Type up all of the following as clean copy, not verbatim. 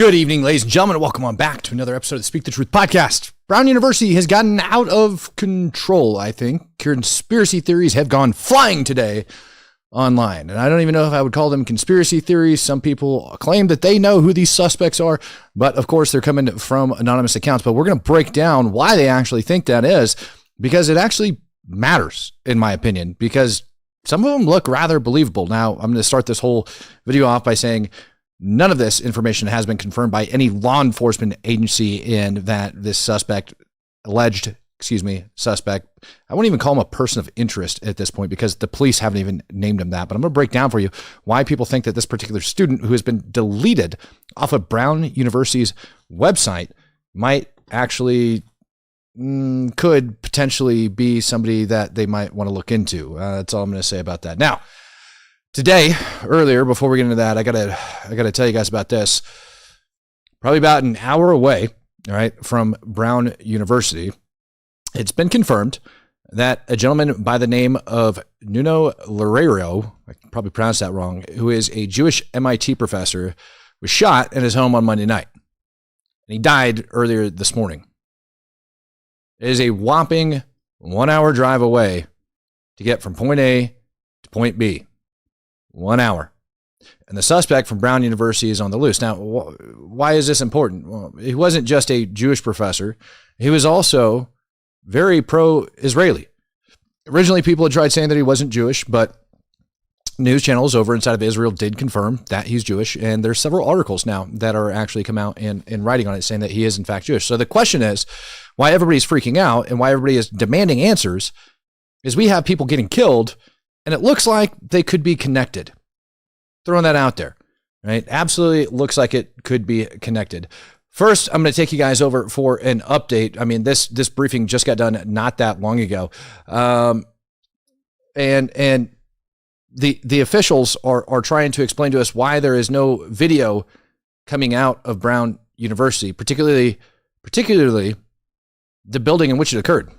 Good evening, ladies and gentlemen. Welcome on back to another episode of the Speak the Truth podcast. Brown University has gotten out of control, I think. Conspiracy theories have gone flying today online. And I don't even know if I would call them conspiracy theories. Some people claim that they know who these suspects are. But of course, they're coming from anonymous accounts. But we're going to break down why they actually think that is, because it actually matters, in my opinion, because some of them look rather believable. Now, I'm going to start this whole video off by saying none of this information has been confirmed by any law enforcement agency in that this suspect, suspect, I won't even call him a person of interest at this point because the police haven't even named him that. But I'm going to break down for you why people think that this particular student who has been deleted off of Brown University's website might actually could potentially be somebody that they might want to look into. That's all I'm going to say about that. Now, today, earlier, before we get into that, I gotta tell you guys about this. Probably about an hour away, all right, from Brown University, it's been confirmed that a gentleman by the name of Nuno Loureiro, I probably pronounced that wrong, who is a Jewish MIT professor, was shot in his home on Monday night. And he died earlier this morning. It is a whopping 1 hour drive away to get from point A to point B. 1 hour. And the suspect from Brown University is on the loose. Now, why is this important? Well, he wasn't just a Jewish professor. He was also very pro-Israeli. Originally, people had tried saying that he wasn't Jewish, but news channels over inside of Israel did confirm that he's Jewish. And there's several articles now that are actually come out in writing on it saying that he is in fact Jewish. So the question is why everybody's freaking out and why everybody is demanding answers is we have people getting killed and it looks like they could be connected. Throwing that out there, right? Absolutely looks like it could be connected. First, I'm going to take you guys over for an update. I mean, this briefing just got done not that long ago. And the officials are trying to explain to us why there is no video coming out of Brown University, particularly the building in which it occurred.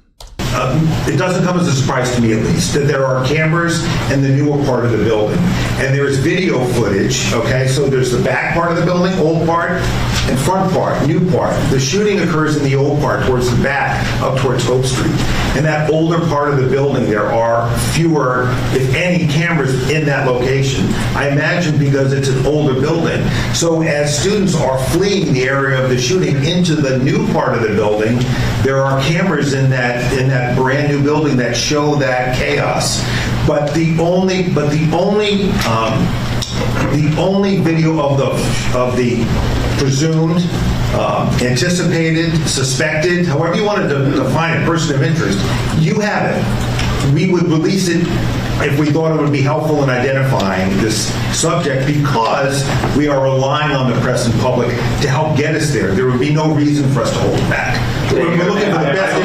It doesn't come as a surprise to me, at least, that there are cameras in the newer part of the building. And there is video footage, okay? So there's the back part of the building, old part, and front part, new part. The shooting occurs in the old part, towards the back, up towards Hope Street. In that older part of the building, there are fewer, if any, cameras in that location. I imagine because it's an older building. So as students are fleeing the area of the shooting into the new part of the building, there are cameras in that brand new building that show that chaos. But the only video of the presumed, anticipated, suspected, however you want to define it, person of interest, you have it. We would release it if we thought it would be helpful in identifying this subject because we are relying on the press and public to help get us there. There would be no reason for us to hold it back. We're looking for the best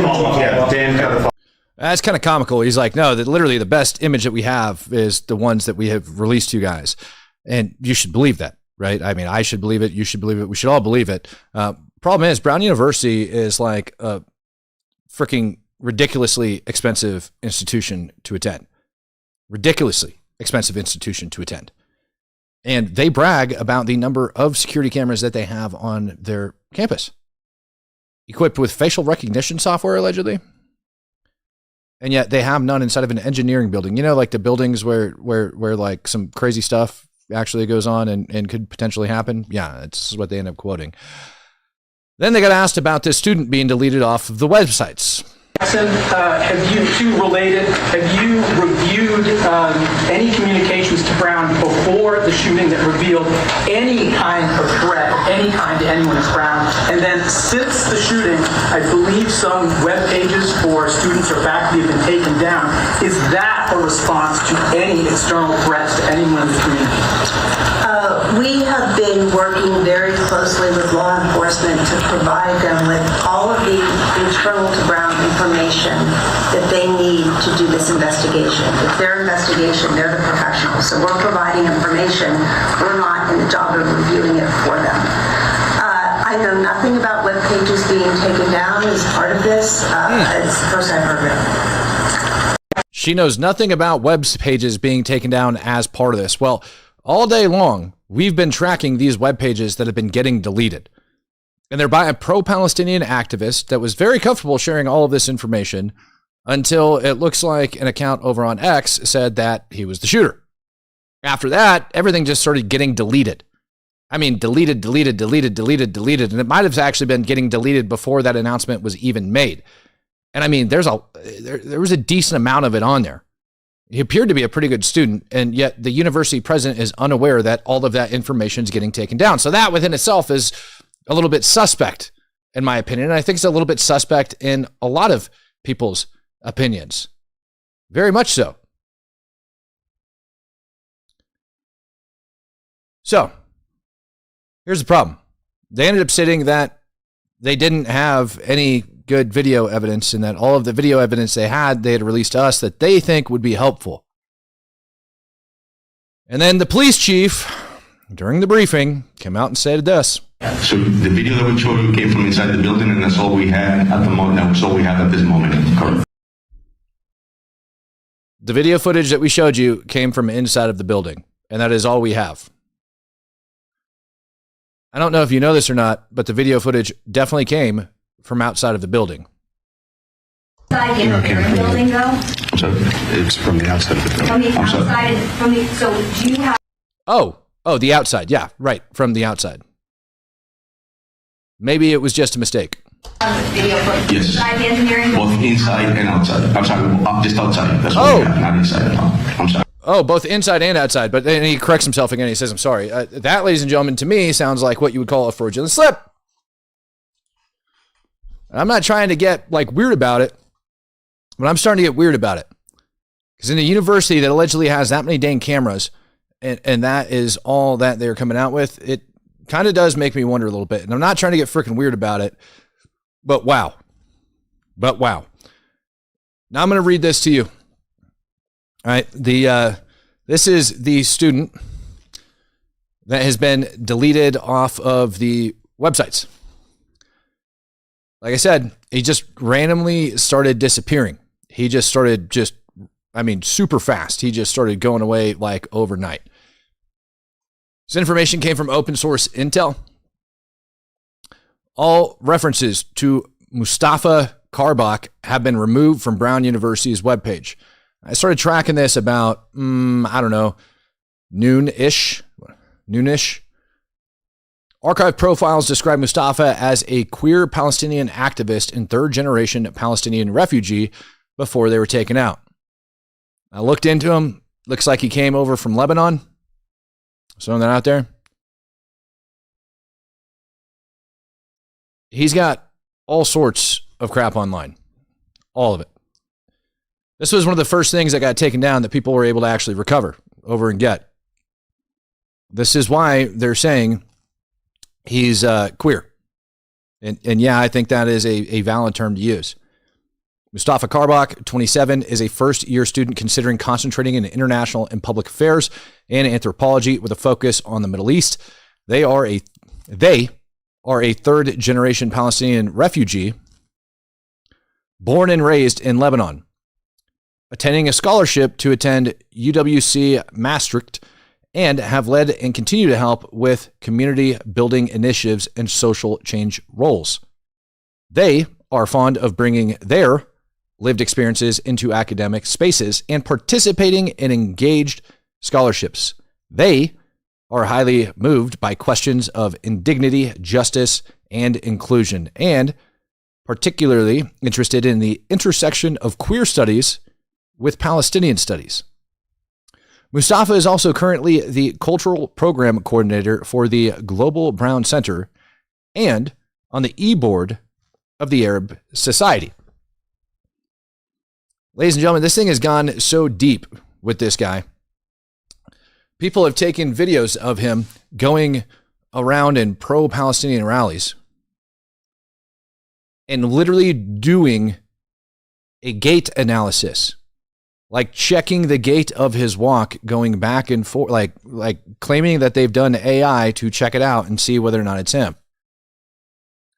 image. That's kind of comical. He's like, no, that literally the best image that we have is the ones that we have released to you guys. And you should believe that, right? I mean, I should believe it. You should believe it. We should all believe it. Problem is, Brown University is like a freaking ridiculously expensive institution to attend. Ridiculously expensive institution to attend. And they brag about the number of security cameras that they have on their campus. Equipped with facial recognition software, allegedly. And yet they have none inside of an engineering building. You know, like the buildings where like some crazy stuff actually goes on and could potentially happen. Yeah, that's what they end up quoting. Then they got asked about this student being deleted off of the websites. Have you reviewed any communications to Brown before the shooting that revealed any kind of threat, any kind to anyone at Brown? And then since the shooting, I believe some web pages for students or faculty have been taken down. Is that a response to any external threats to anyone in the community? We have been working very closely with law enforcement to provide them with all of the internal to Brown information that they need to do this investigation. It's their investigation, they're the professionals. So we're providing information. We're not in the job of reviewing it for them. I know nothing about web pages being taken down as part of this. It's the first I've heard of it. She knows nothing about web pages being taken down as part of this. Well, All day long, we've been tracking these web pages that have been getting deleted. And they're by a pro-Palestinian activist that was very comfortable sharing all of this information until it looks like an account over on X said that he was the shooter. After that, everything just started getting deleted. I mean, deleted. And it might have actually been getting deleted before that announcement was even made. And I mean, there was a decent amount of it on there. He appeared to be a pretty good student, and yet the university president is unaware that all of that information is getting taken down. So that within itself is a little bit suspect, in my opinion. And I think it's a little bit suspect in a lot of people's opinions. Very much so. So, here's the problem. They ended up stating that they didn't have any good video evidence, and that all of the video evidence they had released to us that they think would be helpful. And then the police chief, during the briefing, came out and said this. So the video that we showed you came from inside the building, and that's all we had at the moment. That's all we have at this moment. Correct. The video footage that we showed you came from inside of the building, and that is all we have. I don't know if you know this or not, but the video footage definitely came from outside of the building. Inside in the building, though? So it's from the outside of the building. From the outside, so do you have... Oh, the outside. Yeah, right, from the outside. Maybe it was just a mistake. Video footage Yes. inside the engineering? Both inside and outside. I'm sorry, just outside. That's what we have, not inside at all. I'm sorry. Oh, both inside and outside. But then he corrects himself again. He says, I'm sorry. That, ladies and gentlemen, to me sounds like what you would call a fraudulent slip. I'm not trying to get weird about it, but I'm starting to get weird about it. Because in a university that allegedly has that many dang cameras, and that is all that they're coming out with, it kind of does make me wonder a little bit. And I'm not trying to get freaking weird about it, but wow. Now I'm going to read this to you. All right, this is the student that has been deleted off of the websites. Like I said, he just randomly started disappearing. He just started super fast. He just started going away like overnight. This information came from open source intel. All references to Mustafa Karbach have been removed from Brown University's webpage. I started tracking this about, noonish. Archive profiles describe Mustafa as a queer Palestinian activist and third-generation Palestinian refugee before they were taken out. I looked into him. Looks like he came over from Lebanon. Throwing that out there. He's got all sorts of crap online. All of it. This was one of the first things that got taken down that people were able to actually recover over and get. This is why they're saying he's queer. And yeah, I think that is a valid term to use. Mustafa Karbach, 27, is a first-year student considering concentrating in international and public affairs and anthropology with a focus on the Middle East. They are a third-generation Palestinian refugee born and raised in Lebanon, attending a scholarship to attend UWC Maastricht, and have led and continue to help with community building initiatives and social change roles. They are fond of bringing their lived experiences into academic spaces and participating in engaged scholarships. They are highly moved by questions of indignity, justice, and inclusion, and particularly interested in the intersection of queer studies with Palestinian studies. Mustafa is also currently the cultural program coordinator for the Global Brown Center and on the e-board of the Arab Society. Ladies and gentlemen, this thing has gone so deep with this guy. People have taken videos of him going around in pro-Palestinian rallies and literally doing a gait analysis, like checking the gait of his walk, going back and forth, like claiming that they've done AI to check it out and see whether or not it's him.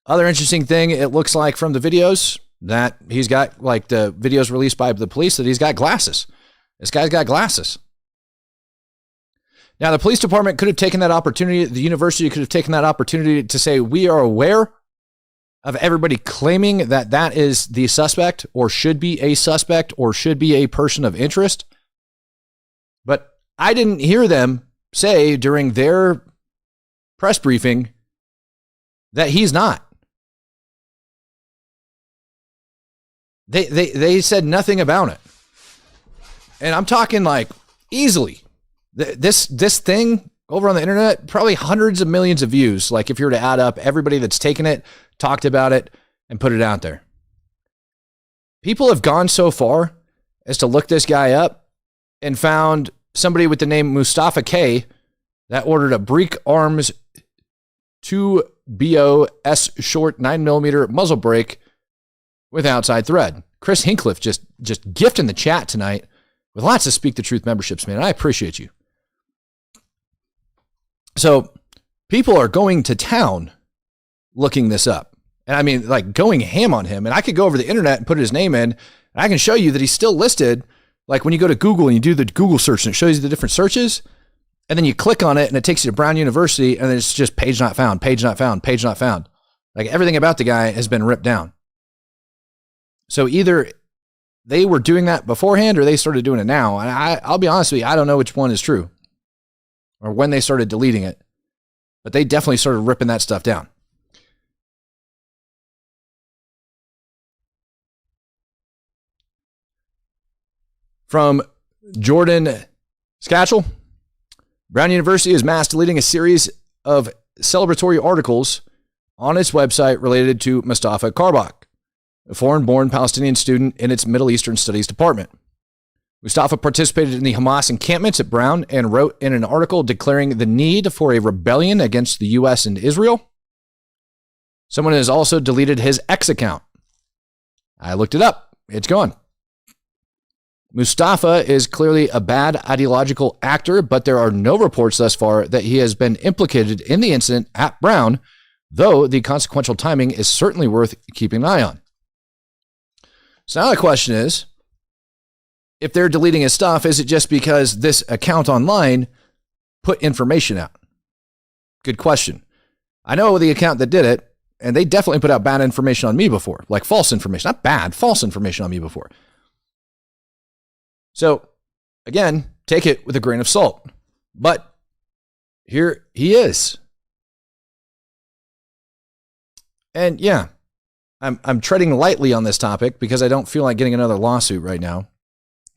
Other interesting thing, it looks like from the videos that he's got, like the videos released by the police, that he's got glasses. This guy's got glasses. Now, the police department could have taken that opportunity. The university could have taken that opportunity to say, we are aware of everybody claiming that that is the suspect or should be a suspect or should be a person of interest. But I didn't hear them say during their press briefing that he's not. They said nothing about it. And I'm talking like easily. This thing over on the internet, probably hundreds of millions of views. Like if you were to add up everybody that's taken it, talked about it, and put it out there. People have gone so far as to look this guy up and found somebody with the name Mustafa K that ordered a Break Arms 2BO-S short 9mm muzzle brake with outside thread. Chris Hincliffe just gifting the chat tonight with lots of Speak the Truth memberships, man. I appreciate you. So people are going to town looking this up. And I mean, like going ham on him. And I could go over the internet and put his name in, and I can show you that he's still listed. Like when you go to Google and you do the Google search and it shows you the different searches, and then you click on it and it takes you to Brown University, and then it's just page not found, page not found, page not found. Like everything about the guy has been ripped down. So either they were doing that beforehand or they started doing it now. And I'll be honest with you, I don't know which one is true or when they started deleting it, but they definitely started ripping that stuff down. From Jordan Scatchel, Brown University is mass deleting a series of celebratory articles on its website related to Mustafa Karbach, a foreign-born Palestinian student in its Middle Eastern Studies department. Mustafa participated in the Hamas encampments at Brown and wrote in an article declaring the need for a rebellion against the U.S. and Israel. Someone has also deleted his X account. I looked it up. It's gone. Mustafa is clearly a bad ideological actor, but there are no reports thus far that he has been implicated in the incident at Brown, though the consequential timing is certainly worth keeping an eye on. So now the question is, if they're deleting his stuff, is it just because this account online put information out? Good question. I know the account that did it, and they definitely put out bad information on me before, like false information, not bad, false information on me before. So again, take it with a grain of salt, but here he is. And yeah, I'm treading lightly on this topic because I don't feel like getting another lawsuit right now.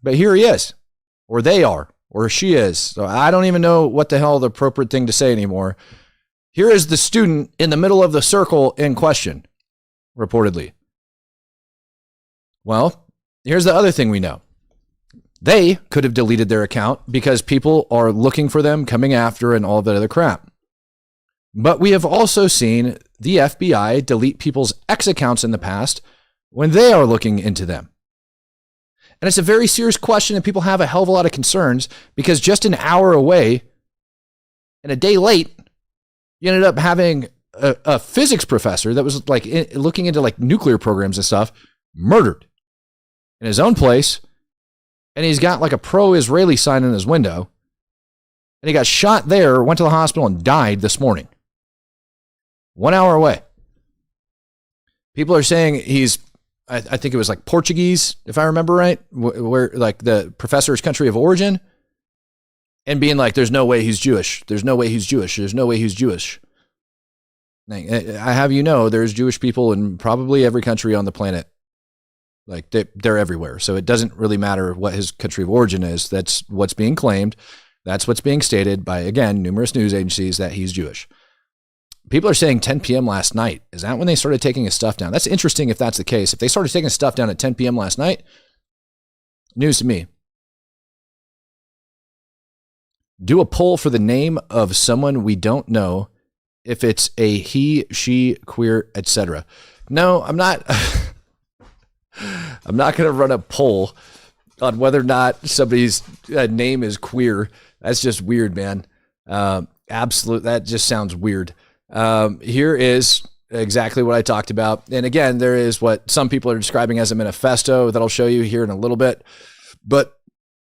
But here he is, or they are, or she is. So I don't even know what the hell the appropriate thing to say anymore. Here is the student in the middle of the circle in question, reportedly. Well, here's the other thing we know. They could have deleted their account because people are looking for them, coming after, and all of that other crap. But we have also seen the FBI delete people's X accounts in the past when they are looking into them. And it's a very serious question, and people have a hell of a lot of concerns because just an hour away and a day late, you ended up having a physics professor that was like looking into like nuclear programs and stuff murdered in his own place. And he's got like a pro-Israeli sign in his window. And he got shot there, went to the hospital, and died this morning. 1 hour away. People are saying he's, I think it was like Portuguese, if I remember right, where like the professor's country of origin. And being like, there's no way he's Jewish. There's no way he's Jewish. There's no way he's Jewish. I have you know, there's Jewish people in probably every country on the planet. Like they're everywhere. So it doesn't really matter what his country of origin is. That's what's being claimed. That's what's being stated by, again, numerous news agencies that he's Jewish. People are saying 10 p.m. last night. Is that when they started taking his stuff down? That's interesting if that's the case. If they started taking his stuff down at 10 p.m. last night, news to me. Do a poll for the name of someone we don't know, if it's a he, she, queer, etc. No, I'm not. I'm not going to run a poll on whether or not somebody's name is queer. That's just weird, man. Absolute. That just sounds weird. Here is exactly what I talked about. And again, there is what some people are describing as a manifesto that I'll show you here in a little bit. But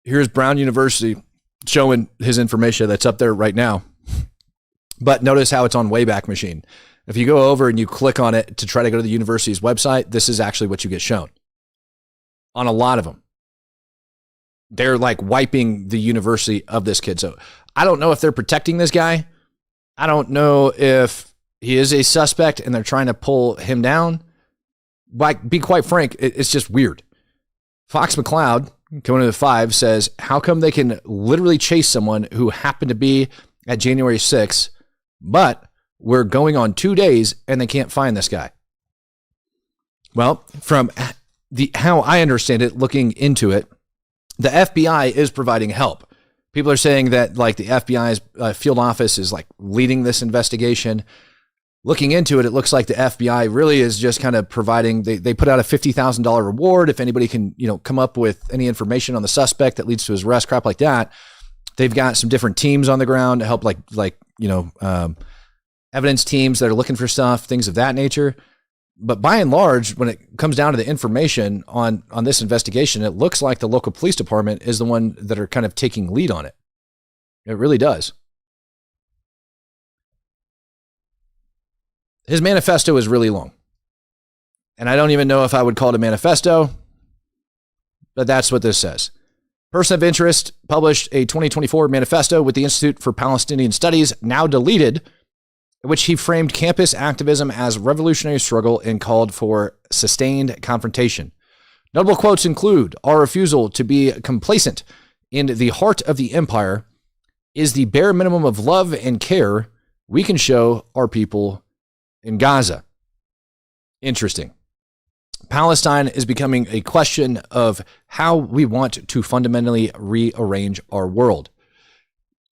here's Brown University showing his information that's up there right now. But notice how it's on Wayback Machine. If you go over and you click on it to try to go to the university's website, this is actually what you get shown on a lot of them. They're like wiping the university of this kid. So I don't know if they're protecting this guy. I don't know if he is a suspect and they're trying to pull him down. Like, be quite frank, it's just weird. Fox McCloud, coming to the 5, says, how come they can literally chase someone who happened to be at January 6th, but we're going on 2 days and they can't find this guy? Well, from how I understand it, looking into it, the FBI is providing help. People are saying that like the FBI's field office is like leading this investigation. Looking into it, it looks like the FBI really is just kind of providing, they put out a $50,000 reward if anybody can, come up with any information on the suspect that leads to his arrest, crap like that. They've got some different teams on the ground to help evidence teams that are looking for stuff, things of that nature. But by and large, when it comes down to the information on this investigation, it looks like the local police department is the one that are kind of taking lead on it. It really does. His manifesto is really long. And I don't even know if I would call it a manifesto, but that's what this says. Person of interest published a 2024 manifesto with the Institute for Palestinian Studies, now deleted, in which he framed campus activism as revolutionary struggle and called for sustained confrontation. Notable quotes include, our refusal to be complacent in the heart of the empire is the bare minimum of love and care we can show our people in Gaza. Interesting. Palestine is becoming a question of how we want to fundamentally rearrange our world.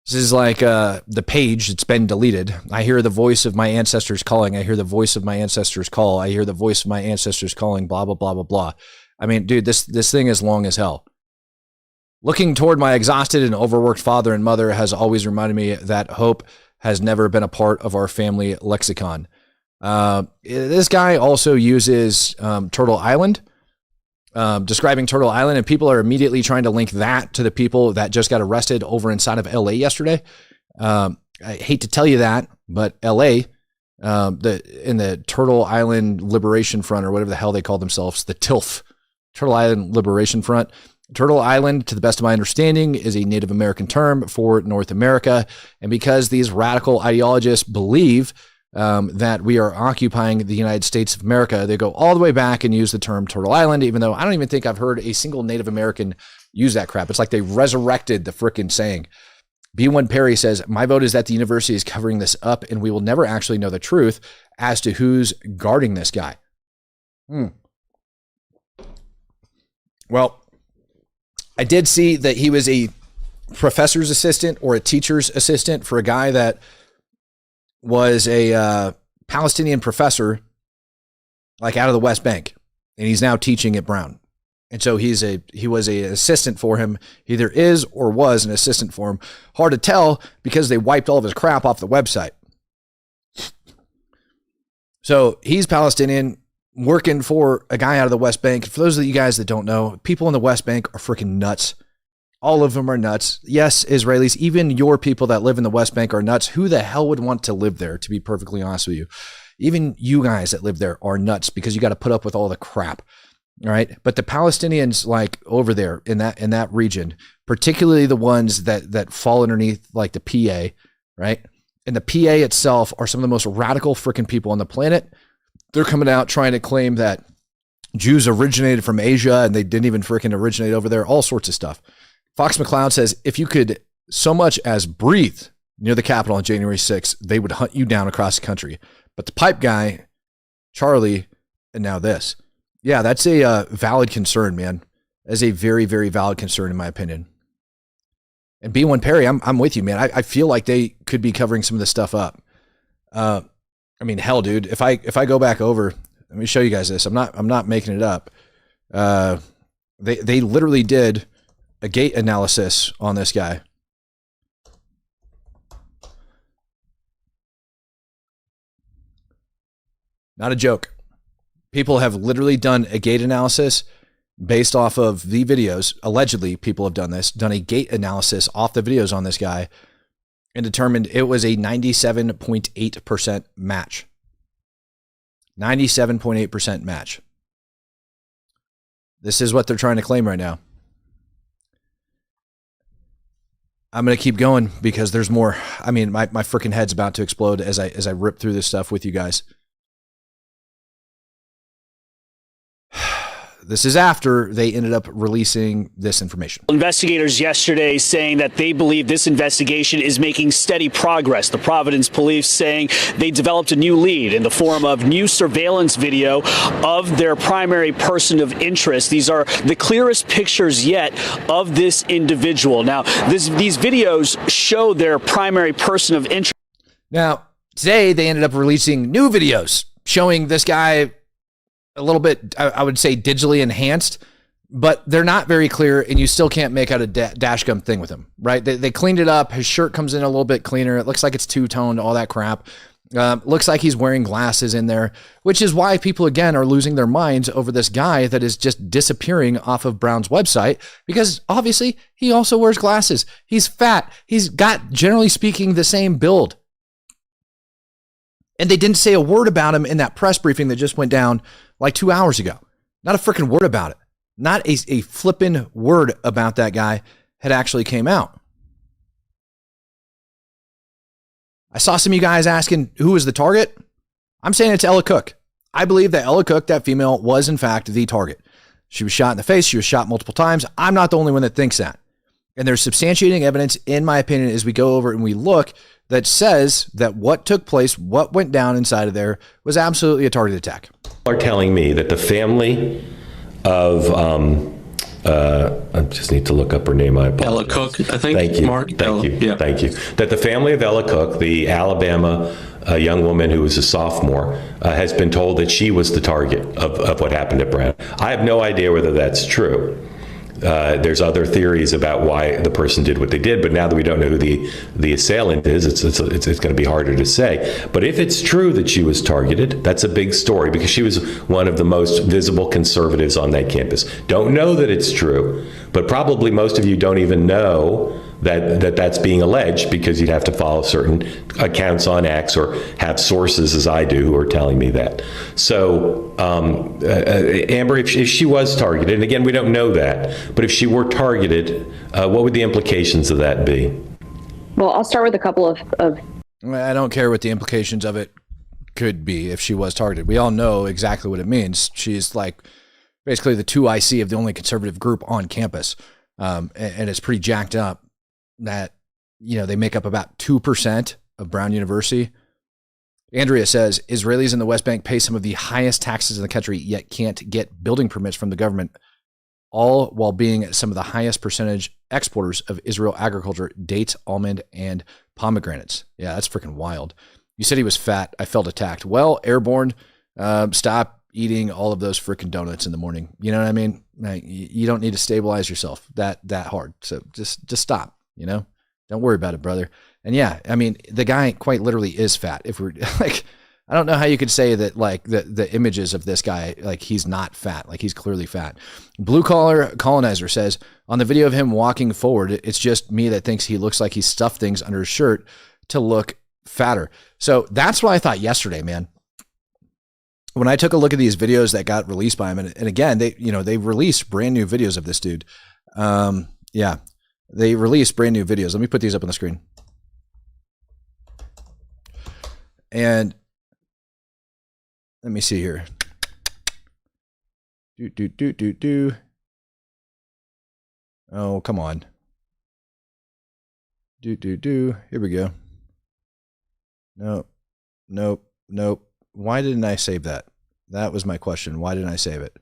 This is like the page that's been deleted. I hear the voice of my ancestors calling. I hear the voice of my ancestors call. I hear the voice of my ancestors calling, blah, blah, blah, blah, blah. I mean, dude, this thing is long as hell. Looking toward my exhausted and overworked father and mother has always reminded me that hope has never been a part of our family lexicon. This guy also uses Turtle Island, describing Turtle Island, and people are immediately trying to link that to the people that just got arrested over inside of LA yesterday. I hate to tell you that, but LA, in the Turtle Island Liberation Front, or whatever the hell they call themselves, the TILF, Turtle Island Liberation Front. Turtle Island, to the best of my understanding, is a Native American term for North America. And because these radical ideologists believe that we are occupying the United States of America, they go all the way back and use the term Turtle Island, even though I don't even think I've heard a single Native American use that crap. It's like they resurrected the frickin' saying. B1 Perry says, my vote is that the university is covering this up and we will never actually know the truth as to who's guarding this guy. Well, I did see that he was a professor's assistant or a teacher's assistant for a guy that was a Palestinian professor, like out of the West Bank, and he's now teaching at Brown. And so he was an assistant for him. He either is or was an assistant for him. Hard to tell because they wiped all of his crap off the website. So he's Palestinian, working for a guy out of the West Bank. For those of you guys that don't know, people in the West Bank are freaking nuts. All of them are nuts. Yes, Israelis, even your people that live in the West Bank are nuts. Who the hell would want to live there, to be perfectly honest with you? Even you guys that live there are nuts because you got to put up with all the crap. All right. But the Palestinians, like over there in that region, particularly the ones that fall underneath like the PA, right? And the PA itself are some of the most radical freaking people on the planet. They're coming out trying to claim that Jews originated from Asia and they didn't even freaking originate over there, all sorts of stuff. Fox McCloud says, if you could so much as breathe near the Capitol on January 6th, they would hunt you down across the country. But the pipe guy, Charlie, and now this. Yeah, that's a valid concern, man. That's a very, very valid concern in my opinion. And B1 Perry, I'm with you, man. I feel like they could be covering some of this stuff up. I mean, hell, dude, if I go back over, let me show you guys this. I'm not making it up. They literally did a gate analysis on this guy. Not a joke. People have literally done a gate analysis based off of the videos. Allegedly, people have done a gait analysis off the videos on this guy and determined it was a 97.8% match. 97.8% match. This is what they're trying to claim right now. I'm going to keep going because there's more. I mean, my freaking head's about to explode as I rip through this stuff with you guys. This is after they ended up releasing this information. Investigators yesterday saying that they believe this investigation is making steady progress. The Providence police saying they developed a new lead in the form of new surveillance video of their primary person of interest. These are the clearest pictures yet of this individual. Now, these videos show their primary person of interest. Now, today they ended up releasing new videos showing this guy a little bit, I would say, digitally enhanced, but they're not very clear, and you still can't make out a dashcam thing with him, right? They cleaned it up. His shirt comes in a little bit cleaner. It looks like it's two-toned, all that crap. Looks like he's wearing glasses in there, which is why people, again, are losing their minds over this guy that is just disappearing off of Brown's website, because obviously he also wears glasses. He's fat. He's got, generally speaking, the same build. And they didn't say a word about him in that press briefing that just went down like 2 hours ago. Not a freaking word about it. Not a flippin' word about that guy had actually came out. I saw some of you guys asking who was the target. I'm saying it's Ella Cook. I believe that Ella Cook, that female, was in fact the target. She was shot in the face. She was shot multiple times. I'm not the only one that thinks that. And there's substantiating evidence, in my opinion, as we go over and we look, that says that what took place, what went down inside of there, was absolutely a targeted attack. Are telling me that the family of I just need to look up her name. I apologize. Ella Cook, I think. Thank you. Mark. Thank you. Yeah. Thank you. That the family of Ella Cook, the Alabama young woman who was a sophomore, has been told that she was the target of what happened at Brown. I have no idea whether that's true. There's other theories about why the person did what they did, but now that we don't know who the assailant is, it's going to be harder to say. But if it's true that she was targeted, that's a big story because she was one of the most visible conservatives on that campus. Don't know that it's true, but probably most of you don't even know that's being alleged because you'd have to follow certain accounts on X or have sources, as I do, who are telling me that. So, Amber, if she was targeted, and again, we don't know that, but if she were targeted, what would the implications of that be? Well, I'll start with a couple of I don't care what the implications of it could be if she was targeted. We all know exactly what it means. She's like basically the 2IC of the only conservative group on campus, and it's pretty jacked up that, you know, they make up about 2% of Brown University. Andrea says Israelis in the West Bank pay some of the highest taxes in the country, yet can't get building permits from the government, all while being some of the highest percentage exporters of Israel agriculture, dates, almond, and pomegranates. Yeah, that's freaking wild. You said he was fat. I felt attacked. Well, Airborne, stop eating all of those freaking donuts in the morning. You know what I mean? Like, you don't need to stabilize yourself that hard. So just stop. You know, don't worry about it, brother. And yeah, I mean, the guy quite literally is fat. If we're like, I don't know how you could say that, like the images of this guy, like he's not fat, like he's clearly fat. Blue Collar Colonizer says on the video of him walking forward, it's just me that thinks he looks like he stuffed things under his shirt to look fatter. So that's what I thought yesterday, man. When I took a look at these videos that got released by him, and again, they released brand new videos of this dude. Yeah. They released brand new videos. Let me put these up on the screen. And let me see here. Oh, come on. Here we go. Nope. Why didn't I save that? That was my question. Why didn't I save it?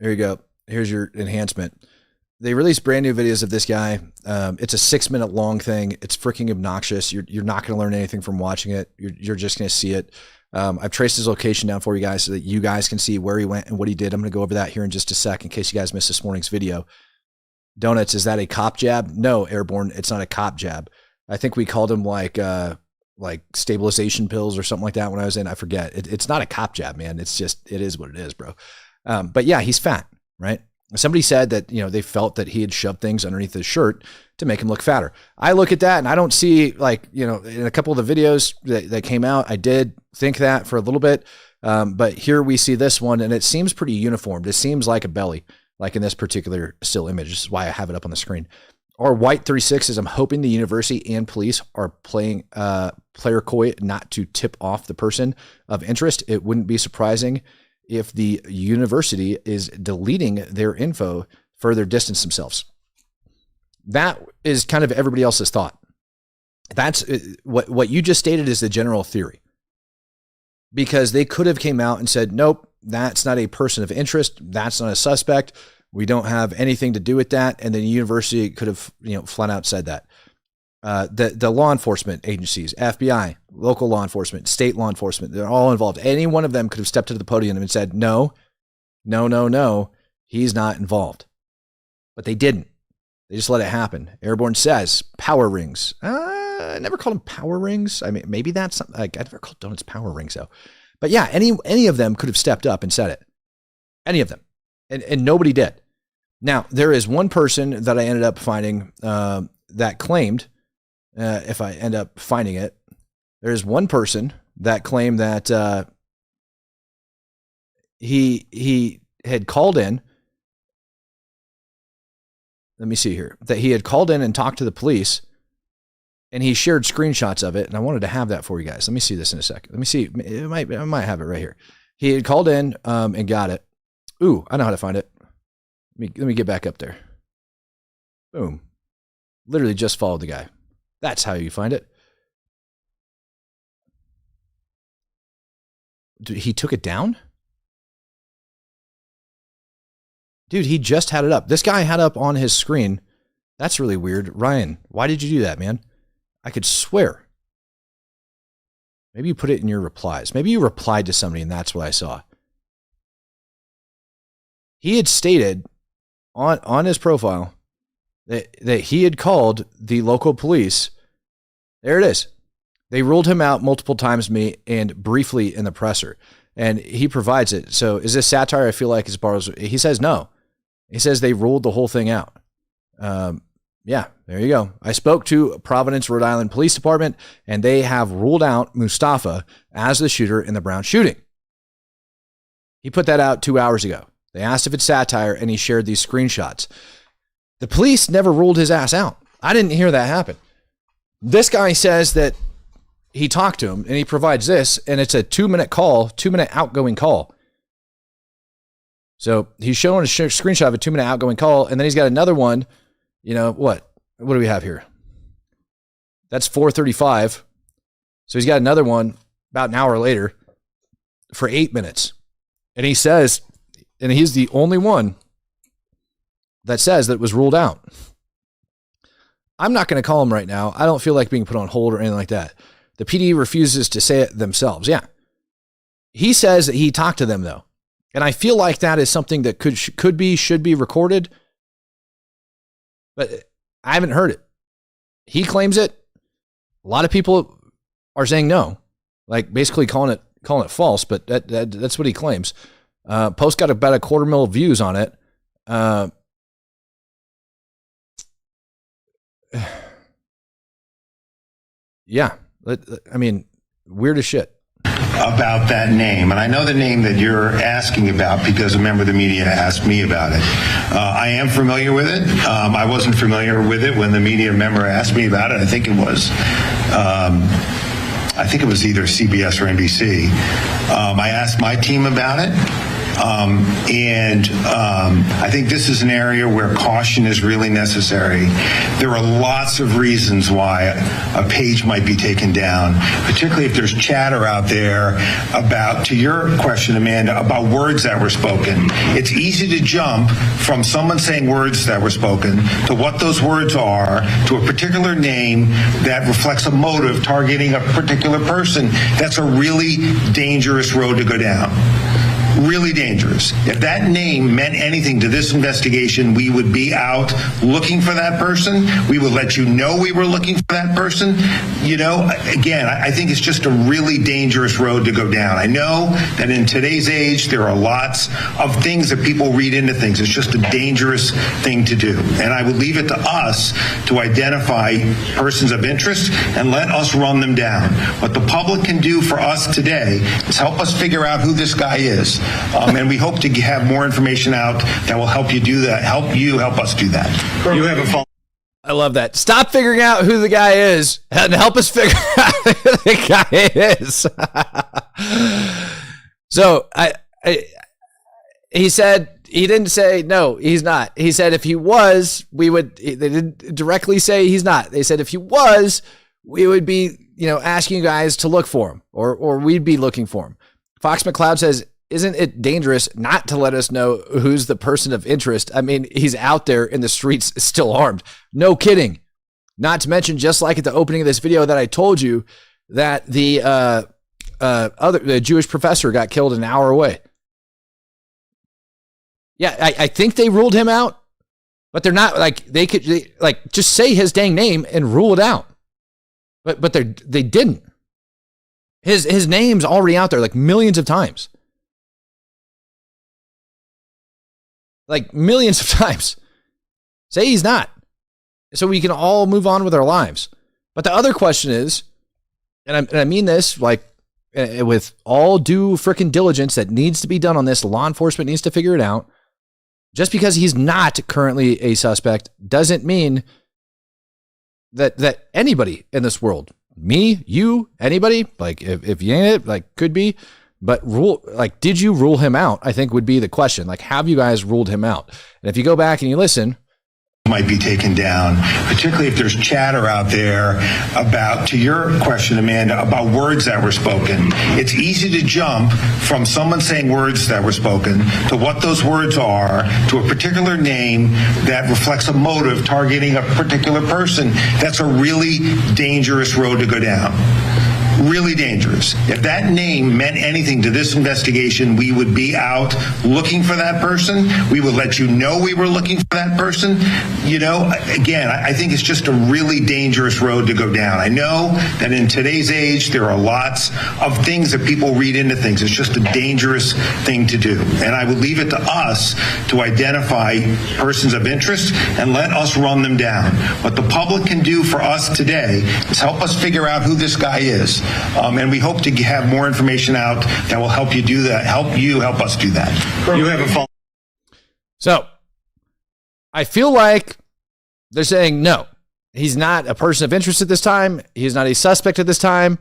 Here you go. Here's your enhancement. They released brand new videos of this guy. It's a 6-minute long thing. It's freaking obnoxious. You're not going to learn anything from watching it. You're just going to see it. I've traced his location down for you guys so that you guys can see where he went and what he did. I'm going to go over that here in just a sec in case you guys missed this morning's video. Donuts, is that a cop jab? No, Airborne, it's not a cop jab. I think we called him like stabilization pills or something like that when I was in. I forget. It's not a cop jab, man. It's just, it is what it is, bro. But yeah, he's fat, right? Somebody said that, they felt that he had shoved things underneath his shirt to make him look fatter. I look at that and I don't see in a couple of the videos that came out, I did think that for a little bit. But here we see this one and it seems pretty uniformed. It seems like a belly, like in this particular still image. This is why I have it up on the screen. Or White 36 is, I'm hoping the university and police are playing player coy not to tip off the person of interest. It wouldn't be surprising if the university is deleting their info further distance themselves. That is kind of everybody else's thought. That's what you just stated is the general theory. Because they could have came out and said, nope, that's not a person of interest. That's not a suspect. We don't have anything to do with that. And then the university could have, flat out said that. The law enforcement agencies, FBI, local law enforcement, state law enforcement, they're all involved. Any one of them could have stepped to the podium and said, no, he's not involved. But they didn't. They just let it happen. Airborne says power rings. I never called them power rings. I mean, maybe that's something. I never called donuts power rings though. But yeah, any of them could have stepped up and said it. Any of them. And nobody did. Now, there is one person that I ended up finding that claimed, if I end up finding it, there's one person that claimed that he had called in. Let me see here. That he had called in and talked to the police, and he shared screenshots of it. And I wanted to have that for you guys. Let me see this in a second. Let me see. I might have it right here. He had called in and got it. Ooh, I know how to find it. Let me get back up there. Boom. Literally just followed the guy. That's how you find it. Dude, he took it down? Dude, he just had it up. This guy had up on his screen. That's really weird. Ryan, why did you do that, man? I could swear. Maybe you put it in your replies. Maybe you replied to somebody and that's what I saw. He had stated on his profile that he had called the local police. There it is. They ruled him out multiple times, me and briefly in the presser. And he provides it. So is this satire? I feel like it's borrows. He says no. He says they ruled the whole thing out. Yeah, there you go. I spoke to Providence, Rhode Island Police Department, and they have ruled out Mustafa as the shooter in the Brown shooting. He put that out 2 hours ago. They asked if it's satire, and he shared these screenshots. The police never ruled his ass out. I didn't hear that happen. This guy says that he talked to him, and he provides this, and it's a 2-minute call, 2-minute outgoing call. So he's showing a screenshot of a 2-minute outgoing call, and then he's got another one. What do we have here? That's 4:35. So he's got another one about an hour later for 8 minutes. And he says, and he's the only one that says that it was ruled out. I'm not going to call him right now. I don't feel like being put on hold or anything like that. The PD refuses to say it themselves. Yeah. He says that he talked to them though. And I feel like that is something that should be recorded. But I haven't heard it. He claims it. A lot of people are saying no, like basically calling it false, but that's what he claims. Post got about 250,000 views on it. Yeah, I mean, weird as shit. About that name, and I know the name that you're asking about because a member of the media asked me about it. I am familiar with it. I wasn't familiar with it when the media member asked me about it. I think it was either CBS or NBC. I asked my team about it. I think this is an area where caution is really necessary. There are lots of reasons why a page might be taken down, particularly if there's chatter out there about, to your question, Amanda, about words that were spoken. It's easy to jump from someone saying words that were spoken to what those words are, to a particular name that reflects a motive targeting a particular person. That's a really dangerous road to go down. Really dangerous. If that name meant anything to this investigation, we would be out looking for that person. We would let you know we were looking for that person. You know, again, I think it's just a really dangerous road to go down. I know that in today's age, there are lots of things that people read into things. It's just a dangerous thing to do. And I would leave it to us to identify persons of interest and let us run them down. What the public can do for us today is help us figure out who this guy is. And we hope to have more information out that will help you do that, help us do that. You have a phone. I love that. Stop figuring out who the guy is and help us figure out who the guy is. So he said, he didn't say, no, he's not. He said, if he was, we would, they didn't directly say he's not. They said, if he was, we would be, asking you guys to look for him or we'd be looking for him. Fox McCloud says, isn't it dangerous not to let us know who's the person of interest? I mean, he's out there in the streets still armed. No kidding. Not to mention, just like at the opening of this video that I told you, that the Jewish professor got killed an hour away. Yeah, I think they ruled him out, but they're not they could just say his dang name and rule it out. But they didn't. His name's already out there millions of times. Millions of times. Say he's not. So we can all move on with our lives. But the other question is, and I mean this with all due freaking diligence that needs to be done on this, law enforcement needs to figure it out. Just because he's not currently a suspect doesn't mean that anybody in this world, me, you, anybody, if you ain't it, could be. But did you rule him out? I think would be the question. Have you guys ruled him out? And if you go back and you listen, might be taken down, particularly if there's chatter out there about, to your question, Amanda, about words that were spoken. It's easy to jump from someone saying words that were spoken to what those words are, to a particular name that reflects a motive targeting a particular person. That's a really dangerous road to go down. Really dangerous. If that name meant anything to this investigation, we would be out looking for that person. We would let you know we were looking for that person. Again, I think it's just a really dangerous road to go down. I know that in today's age, there are lots of things that people read into things. It's just a dangerous thing to do. And I would leave it to us to identify persons of interest and let us run them down. What the public can do for us today is help us figure out who this guy is. And we hope to have more information out that will help you do that, help us do that. You have a phone. So I feel like they're saying, no, he's not a person of interest at this time. He's not a suspect at this time.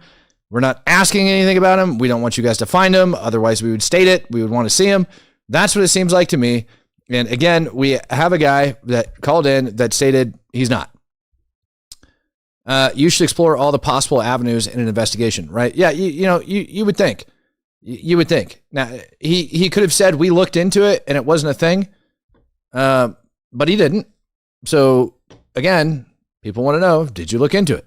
We're not asking anything about him. We don't want you guys to find him. Otherwise, we would state it. We would want to see him. That's what it seems like to me. And again, we have a guy that called in that stated he's not. You should explore all the possible avenues in an investigation, right? Yeah, you would think. You would think. Now, he could have said we looked into it and it wasn't a thing, but he didn't. So, again, people want to know, did you look into it?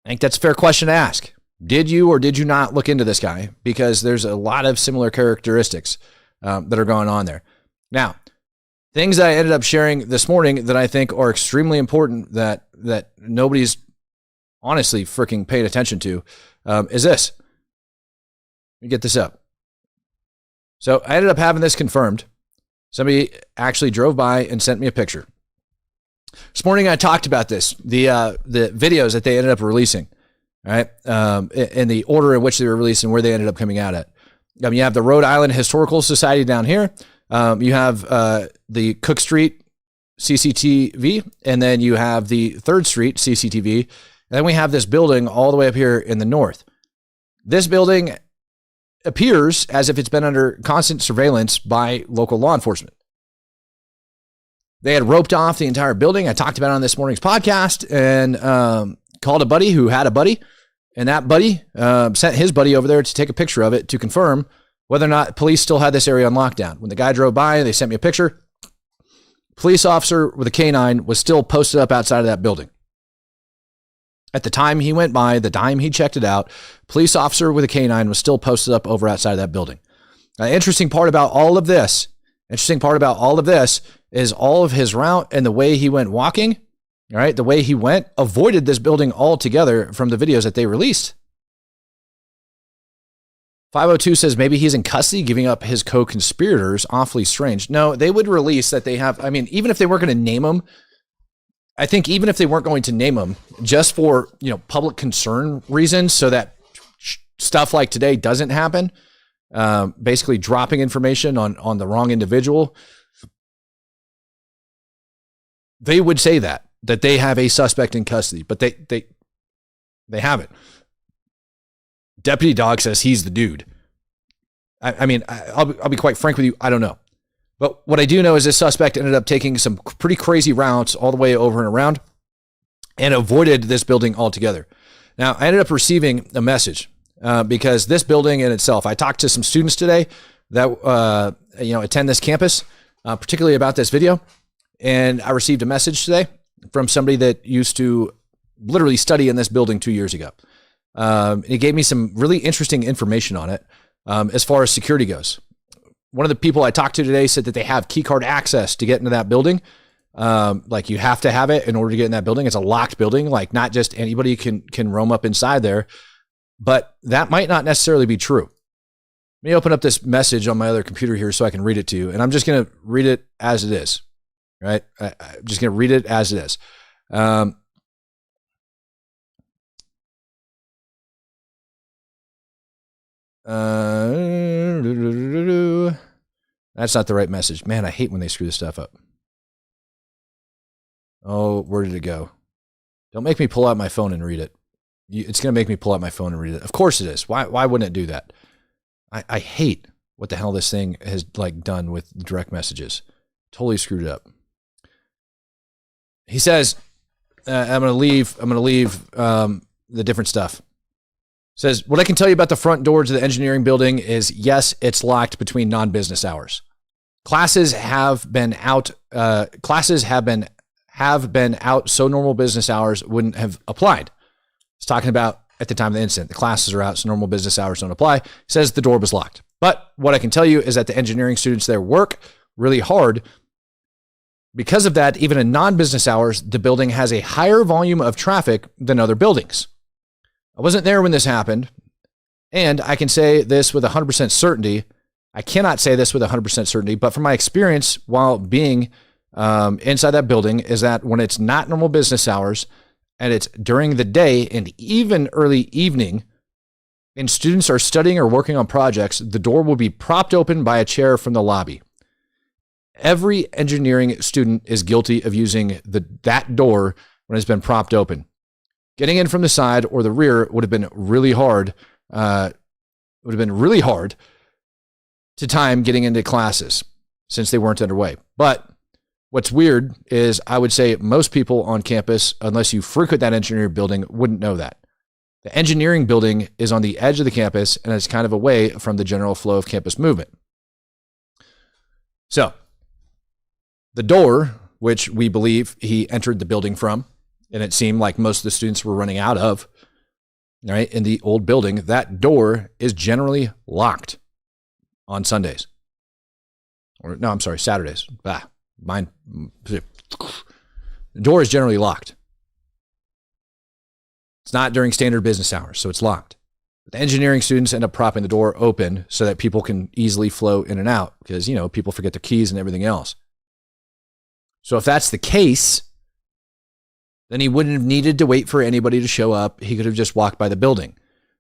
I think that's a fair question to ask. Did you or did you not look into this guy? Because there's a lot of similar characteristics that are going on there. Now, things I ended up sharing this morning that I think are extremely important that nobody's honestly freaking paying attention to is this. Let me get this up. So I ended up having this confirmed. Somebody actually drove by and sent me a picture. This morning I talked about this, the videos that they ended up releasing, right? In the order in which they were released and where they ended up coming out at. You have the Rhode Island Historical Society down here. You have the Cook Street CCTV, and then you have the 3rd Street CCTV, and then we have this building all the way up here in the north. This building appears as if it's been under constant surveillance by local law enforcement. They had roped off the entire building. I talked about it on this morning's podcast and called a buddy who had a buddy, and that buddy sent his buddy over there to take a picture of it to confirm whether or not police still had this area on lockdown. When the guy drove by, they sent me a picture. Police officer with a canine was still posted up outside of that building. At the time he went by, the time he checked it out, police officer with a canine was still posted up over outside of that building. Interesting part about all of this is all of his route and the way he went walking. All right. The way he went avoided this building altogether from the videos that they released. 502 says maybe he's in custody, giving up his co-conspirators. Awfully strange. No, they would release that they have. I mean, even if they weren't going to name him, I think even if they weren't going to name him just for, public concern reasons, so that stuff like today doesn't happen, basically dropping information on the wrong individual, they would say that they have a suspect in custody, but they haven't. Deputy Dog says he's the dude. I mean, I'll be quite frank with you. I don't know. But what I do know is this suspect ended up taking some pretty crazy routes all the way over and around and avoided this building altogether. Now, I ended up receiving a message because this building in itself, I talked to some students today that, attend this campus, particularly about this video. And I received a message today from somebody that used to literally study in this building 2 years ago. He gave me some really interesting information on it as far as security goes. One of the people I talked to today said that they have key card access to get into that building. Like you have to have it in order to get in that building. It's a locked building. Like not just anybody can roam up inside there, but that might not necessarily be true. Let me open up this message on my other computer here so I can read it to you. And I'm just going to read it as it is, right? I'm just going to read it as it is. That's not the right message. Man, I hate when they screw this stuff up. Oh, where did it go? Don't make me pull out my phone and read it. It's going to make me pull out my phone and read it. Of course it is. Why wouldn't it do that? I hate what the hell this thing has done with direct messages. Totally screwed it up. He says, I'm going to leave the different stuff. Says, what I can tell you about the front door to the engineering building is, yes, it's locked between non-business hours. Classes have been out. So normal business hours wouldn't have applied. It's talking about at the time of the incident. The classes are out, so normal business hours don't apply. Says the door was locked. But what I can tell you is that the engineering students there work really hard. Because of that, even in non-business hours, the building has a higher volume of traffic than other buildings. I wasn't there when this happened, and I can say this with 100% certainty. I cannot say this with 100% certainty, but from my experience while being inside that building is that when it's not normal business hours and it's during the day and even early evening and students are studying or working on projects, the door will be propped open by a chair from the lobby. Every engineering student is guilty of using that door when it's been propped open. Getting in from the side or the rear would have been really hard. To time getting into classes since they weren't underway. But what's weird is I would say most people on campus, unless you frequent that engineering building, wouldn't know that. The engineering building is on the edge of the campus and it's kind of away from the general flow of campus movement. So the door, which we believe he entered the building from, and it seemed like most of the students were running out of, right, in the old building, that door is generally locked on Sundays. Or no, I'm sorry, Saturdays. The door is generally locked. It's not during standard business hours, so it's locked. The engineering students end up propping the door open so that people can easily flow in and out because, people forget their keys and everything else. So if that's the case, then he wouldn't have needed to wait for anybody to show up. He could have just walked by the building.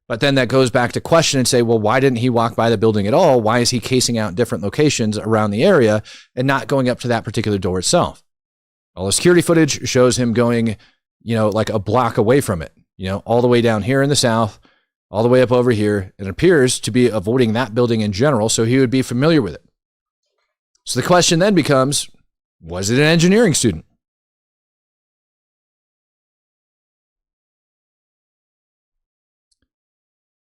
But then that goes back to question and say, well, why didn't he walk by the building at all? Why is he casing out different locations around the area and not going up to that particular door itself? All the security footage shows him going, like a block away from it, all the way down here in the south, all the way up over here. It appears to be avoiding that building in general, so he would be familiar with it. So the question then becomes, was it an engineering student?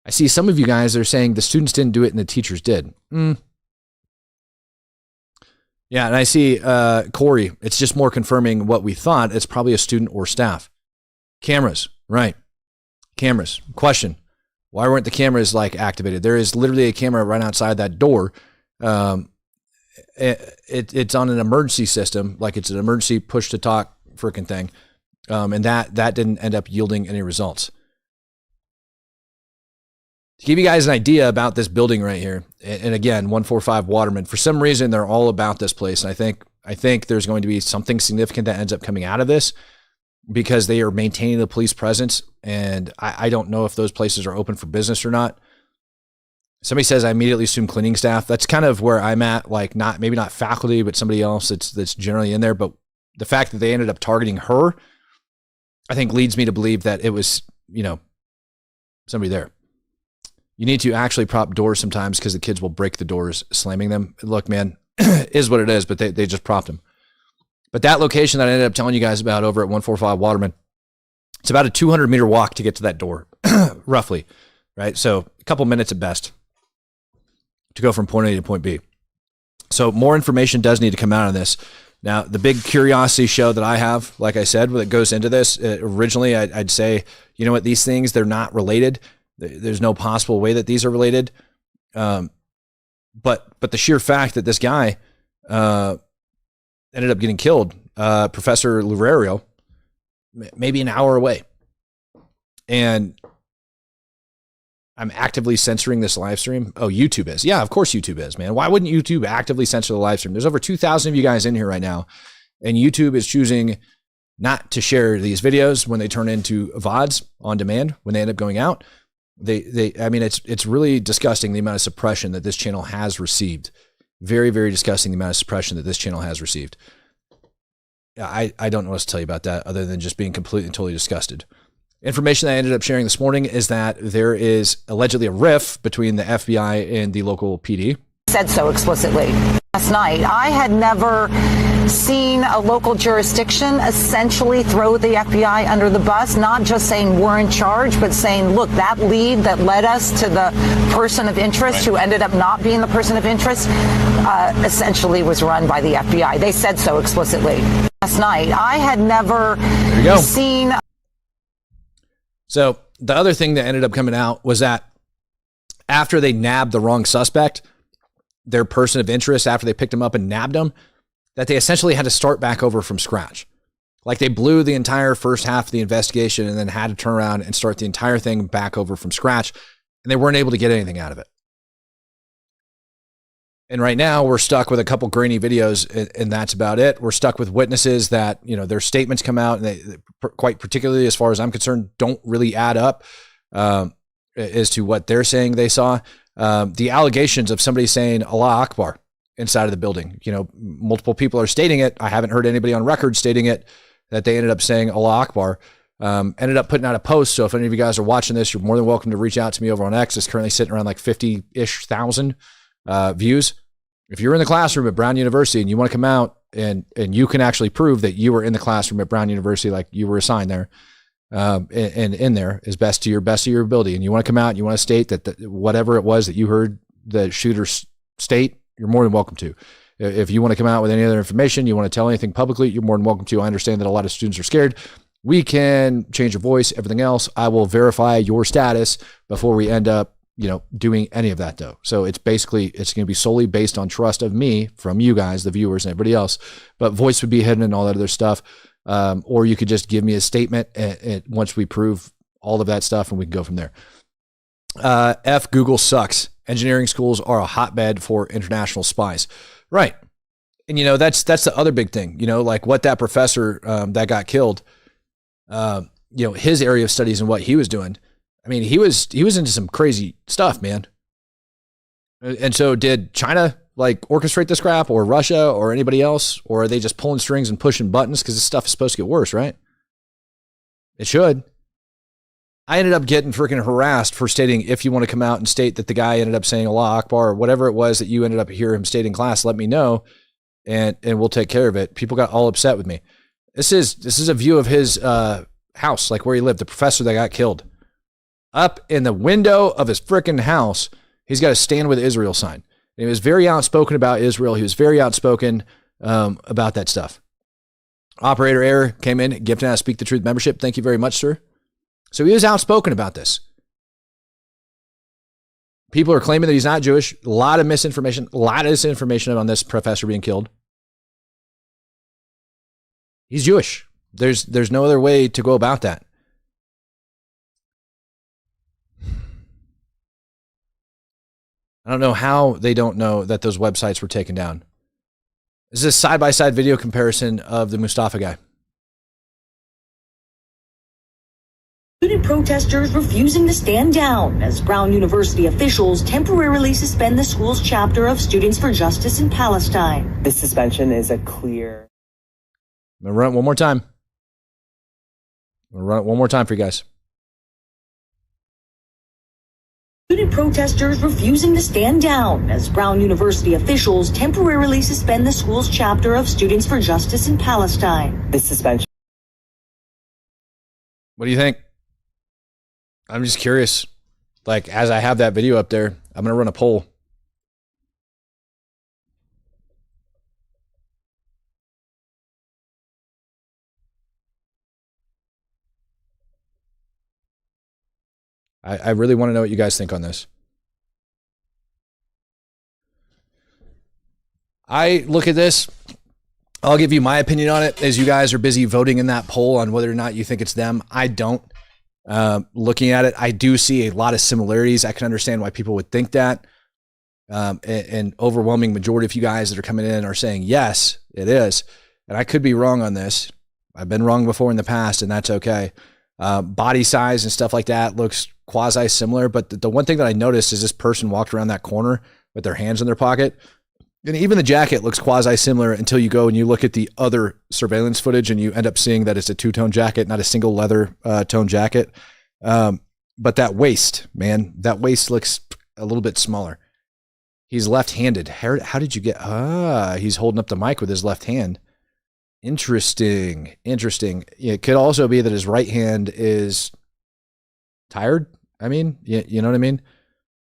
I see some of you guys are saying the students didn't do it and the teachers did. Yeah, and I see Corey, it's just more confirming what we thought. It's probably a student or staff. Cameras, right. Cameras. Question. Why weren't the cameras like activated? There is literally a camera right outside that door. It's on an emergency system, like it's an emergency push to talk freaking thing. And that didn't end up yielding any results. To give you guys an idea about this building right here, and again, 145 Waterman, for some reason, they're all about this place. And I think there's going to be something significant that ends up coming out of this because they are maintaining the police presence. And I don't know if those places are open for business or not. Somebody says I immediately assume cleaning staff. That's kind of where I'm at, like maybe not faculty, but somebody else that's generally in there. But the fact that they ended up targeting her, I think leads me to believe that it was, somebody there. You need to actually prop doors sometimes because the kids will break the doors slamming them. Look, man, is what it is, but they just propped them. But that location that I ended up telling you guys about over at 145 Waterman, it's about a 200-meter walk to get to that door, roughly, right? So a couple minutes at best to go from point A to point B. So more information does need to come out of this. Now, the big curiosity show that I have, like I said, that goes into this, originally I'd say, you know what, these things, they're not related. There's no possible way that these are related. But the sheer fact that this guy ended up getting killed, Professor Lurerio, maybe an hour away. And I'm actively censoring this live stream. Oh, YouTube is. Yeah, of course YouTube is, man. Why wouldn't YouTube actively censor the live stream? There's over 2,000 of you guys in here right now. And YouTube is choosing not to share these videos when they turn into VODs on demand, when they end up going out. I mean, it's really disgusting the amount of suppression that this channel has received. Very, very disgusting the amount of suppression that this channel has received. I don't know what to tell you about that other than just being completely and totally disgusted. Information that I ended up sharing this morning is that there is allegedly a rift between the FBI and the local PD. Said so explicitly last night. I had never seen a local jurisdiction essentially throw the FBI under the bus, not just saying we're in charge, but saying, look, that lead that led us to the person of interest who ended up not being the person of interest essentially was run by the FBI. They said so explicitly last night. I had never seen. So the other thing that ended up coming out was that after they nabbed the wrong suspect, their person of interest, after they picked him up and nabbed him, that they essentially had to start back over from scratch. Like they blew the entire first half of the investigation and then had to turn around and start the entire thing back over from scratch. And they weren't able to get anything out of it. And right now we're stuck with a couple grainy videos and that's about it. We're stuck with witnesses that, their statements come out and they, quite particularly as far as I'm concerned, don't really add up as to what they're saying they saw. The allegations of somebody saying Allah Akbar inside of the building, multiple people are stating it. I haven't heard anybody on record stating it, that they ended up saying Allah Akbar, ended up putting out a post. So if any of you guys are watching this, you're more than welcome to reach out to me over on X. It's currently sitting around like 50-ish thousand views. If you're in the classroom at Brown University and you want to come out and you can actually prove that you were in the classroom at Brown University, like you were assigned there, and in there is best of your ability, and you want to come out and you want to state that whatever it was that you heard the shooter state, you're more than welcome to. If you want to come out with any other information, you want to tell anything publicly, you're more than welcome to. I understand that a lot of students are scared. We can change your voice, everything else. I will verify your status before we end up, doing any of that though. So it's going to be solely based on trust of me from you guys, the viewers and everybody else, but voice would be hidden and all that other stuff. Or you could just give me a statement and once we prove all of that stuff and we can go from there. F Google sucks. Engineering schools are a hotbed for international spies. Right. And that's the other big thing, like what that professor, that got killed, his area of studies and what he was doing. I mean, he was into some crazy stuff, man. And so did China orchestrate this crap, or Russia, or anybody else? Or are they just pulling strings and pushing buttons because this stuff is supposed to get worse, right? It should. I ended up getting freaking harassed for stating, if you want to come out and state that the guy ended up saying Allah Akbar or whatever it was that you ended up hearing him state in class, let me know and we'll take care of it. People got all upset with me. This is a view of his house, like where he lived, the professor that got killed. Up in the window of his freaking house, he's got a Stand With Israel sign. And he was very outspoken about Israel. He was very outspoken about that stuff. Operator Error came in, gifted out Speak the Truth membership. Thank you very much, sir. So he was outspoken about this. People are claiming that he's not Jewish. A lot of misinformation, on this professor being killed. He's Jewish. There's no other way to go about that. I don't know how they don't know that those websites were taken down. This is a side-by-side video comparison of the Mustafa guy. Student protesters refusing to stand down as Brown University officials temporarily suspend the school's chapter of Students for Justice in Palestine. This suspension is a clear... I'm going to run it one more time. I'm going to run it one more time for you guys. Student protesters refusing to stand down as Brown University officials temporarily suspend the school's chapter of Students for Justice in Palestine. This suspension... What do you think? I'm just curious. Like, as I have that video up there, I'm going to run a poll. I really want to know what you guys think on this. I look at this. I'll give you my opinion on it as you guys are busy voting in that poll on whether or not you think it's them. I don't. Looking at it, I do see a lot of similarities. I can understand why people would think that. An overwhelming majority of you guys that are coming in are saying, yes, it is. And I could be wrong on this. I've been wrong before in the past, and that's okay. Body size and stuff like that looks quasi similar. But the one thing that I noticed is this person walked around that corner with their hands in their pocket. And even the jacket looks quasi similar until you go and you look at the other surveillance footage and you end up seeing that it's a two-tone jacket, not a single leather tone jacket. But that waist, man, that waist looks a little bit smaller. He's left-handed. How did you get, he's holding up the mic with his left hand. Interesting. It could also be that his right hand is tired. I mean, you know what I mean?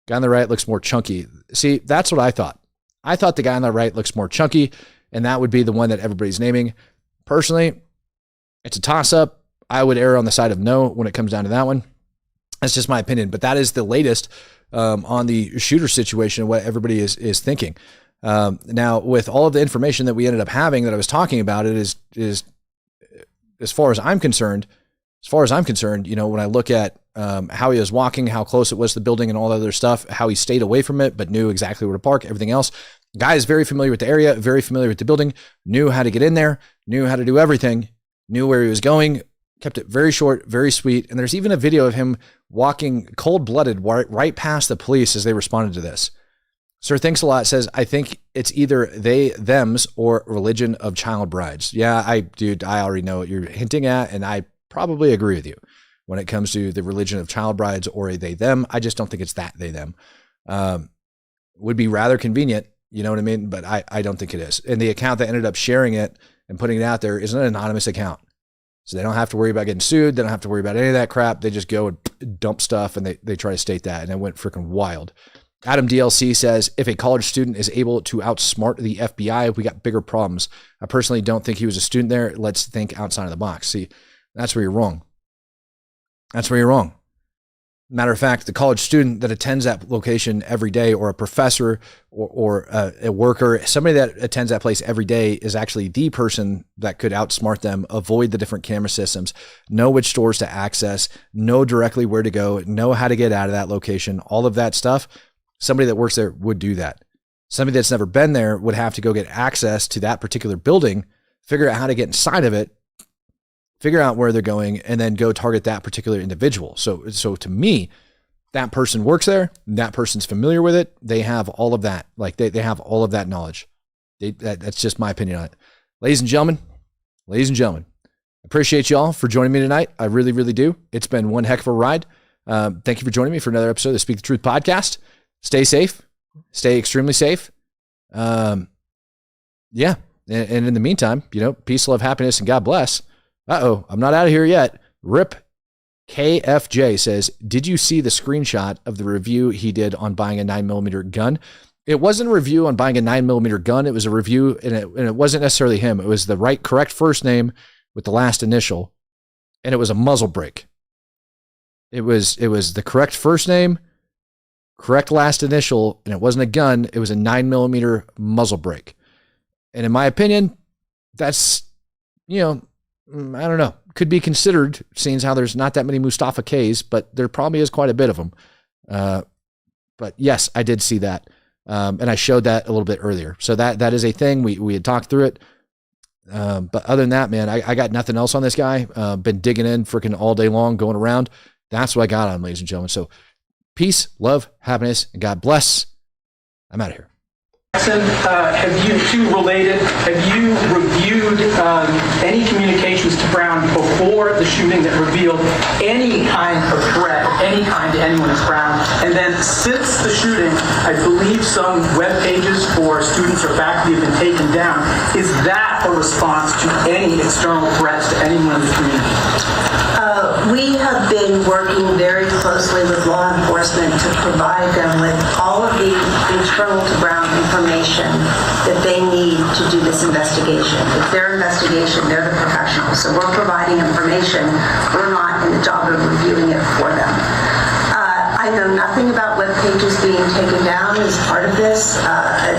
Guy on the right looks more chunky. See, that's what I thought. I thought the guy on the right looks more chunky, and that would be the one that everybody's naming. Personally, it's a toss-up. I would err on the side of no when it comes down to that one. That's just my opinion, but that is the latest on the shooter situation, what everybody is thinking. Now, with all of the information that we ended up having that I was talking about, it is as far as I'm concerned, you know, when I look at how he was walking, how close it was to the building and all that other stuff, how he stayed away from it, but knew exactly where to park, everything else. Guy is very familiar with the area, very familiar with the building, knew how to get in there, knew how to do everything, knew where he was going, kept it very short, very sweet. And there's even a video of him walking cold-blooded right past the police as they responded to this. Sir Thanks a Lot says, I think it's either they, thems, or religion of child brides. Yeah, I already know what you're hinting at, and I probably agree with you when it comes to the religion of child brides or a they, them. I just don't think it's that they, them. Would be rather convenient, you know what I mean? But I don't think it is. And the account that ended up sharing it and putting it out there is an anonymous account. So they don't have to worry about getting sued. They don't have to worry about any of that crap. They just go and dump stuff, and they try to state that, and it went freaking wild. Adam DLC says, if a college student is able to outsmart the FBI, we got bigger problems. I personally don't think he was a student there. Let's think outside of the box. See, that's where you're wrong. Matter of fact, the college student that attends that location every day, or a professor or a worker, somebody that attends that place every day is actually the person that could outsmart them, avoid the different camera systems, know which stores to access, know directly where to go, know how to get out of that location, all of that stuff. Somebody that works there would do that. Somebody that's never been there would have to go get access to that particular building, figure out how to get inside of it, figure out where they're going, and then go target that particular individual. So to me, that person works there. That person's familiar with it. They have all of that. Like they have all of that knowledge. That's just my opinion on it. Ladies and gentlemen, appreciate y'all for joining me tonight. I really, really do. It's been one heck of a ride. Thank you for joining me for another episode of the Speak the Truth podcast. Stay safe. Stay extremely safe. Yeah. And in the meantime, you know, peace, love, happiness, and God bless. I'm not out of here yet. Rip KFJ says, did you see the screenshot of the review he did on buying a 9mm gun? It wasn't a review on buying a 9mm gun. It was a review, and it wasn't necessarily him. It was the correct first name with the last initial, and it was a muzzle brake. It was the correct first name, correct last initial, and it wasn't a gun, it was a 9mm muzzle brake. And in my opinion, that's, I don't know, could be considered, seeing as how there's not that many Mustafa K's, but there probably is quite a bit of them. But yes, I did see that. And I showed that a little bit earlier. So that is a thing. We had talked through it. But other than that, man, I got nothing else on this guy. Been digging in freaking all day long, going around. That's what I got on him, ladies and gentlemen. So peace, love, happiness, and God bless. I'm out of here. Have you reviewed any communications to Brown before the shooting that revealed any kind of threat, any kind to anyone as Brown? And then since the shooting, I believe some web pages for students or faculty have been taken down. Is that a response to any external threats to anyone in the community? We have been working very closely with law enforcement to provide them with all of the internal to Brown information that they need to do this investigation. It's their investigation, they're the professionals. So we're providing information. We're not in the job of reviewing it for them. I know nothing about web pages being taken down as part of this. As